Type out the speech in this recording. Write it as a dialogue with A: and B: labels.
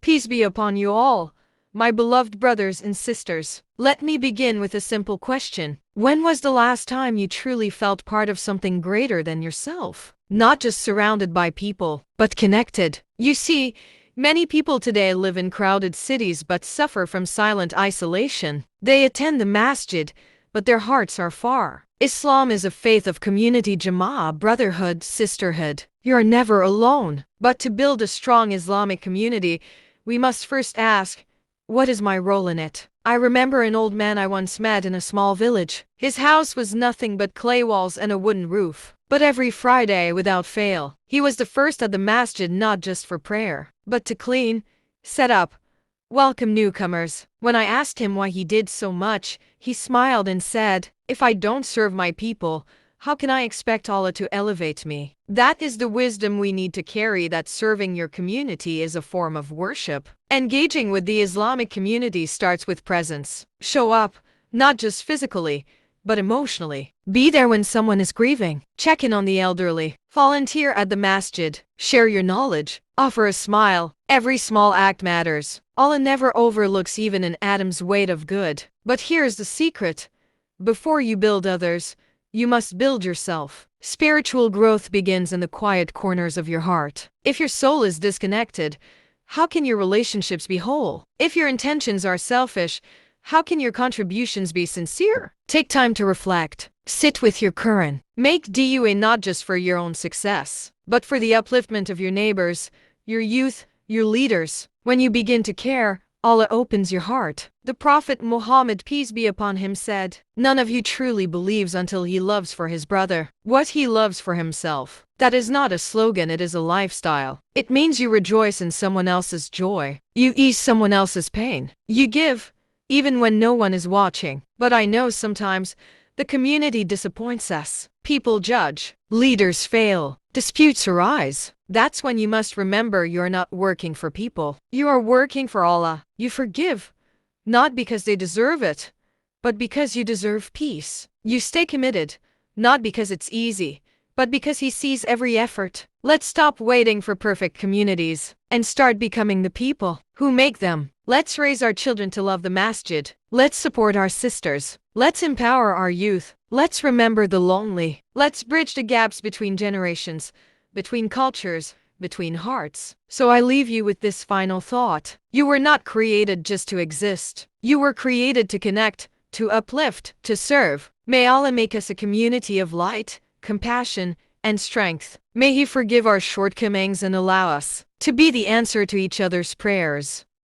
A: Peace be upon you all, my beloved brothers and sisters. Let me begin with a simple question. When was the last time you truly felt part of something greater than yourself? Not just surrounded by people, but connected. You see, many people today live in crowded cities but suffer from silent isolation. They attend the masjid, but their hearts are far. Islam is a faith of community, jama'ah, brotherhood, sisterhood. You are never alone. But to build a strong Islamic community, we must first ask, what is my role in it? I remember an old man I once met in a small village. His house was nothing but clay walls and a wooden roof. But every Friday, without fail, he was the first at the masjid, not just for prayer, but to clean, set up, welcome newcomers. When I asked him why he did so much, he smiled and said, "If I don't serve my people, how can I expect Allah to elevate me?" That is the wisdom we need to carry, that serving your community is a form of worship. Engaging with the Islamic community starts with presence. Show up, not just physically, but emotionally. Be there when someone is grieving. Check in on the elderly. Volunteer at the masjid. Share your knowledge. Offer a smile. Every small act matters. Allah never overlooks even an atom's weight of good. But here's the secret. Before you build others, you must build yourself. Spiritual growth begins in the quiet corners of your heart. If your soul is disconnected, how can your relationships be whole? If your intentions are selfish, how can your contributions be sincere? Take time to reflect. Sit with your Quran. Make dua not just for your own success, but for the upliftment of your neighbors, your youth, your leaders. When you begin to care, Allah opens your heart. The Prophet Muhammad, peace be upon him, said, "None of you truly believes until he loves for his brother what he loves for himself." That is not a slogan, it is a lifestyle. It means you rejoice in someone else's joy. You ease someone else's pain. You give, even when no one is watching. But I know sometimes the community disappoints us. People judge. Leaders fail. Disputes arise. That's when you must remember you are not working for people. You are working for Allah. You forgive, not because they deserve it, but because you deserve peace. You stay committed, not because it's easy, but because He sees every effort. Let's stop waiting for perfect communities and start becoming the people who make them. Let's raise our children to love the masjid. Let's support our sisters. Let's empower our youth. Let's remember the lonely. Let's bridge the gaps between generations, between cultures, between hearts. So I leave you with this final thought. You were not created just to exist. You were created to connect, to uplift, to serve. May Allah make us a community of light, compassion, and strength. May He forgive our shortcomings and allow us to be the answer to each other's prayers.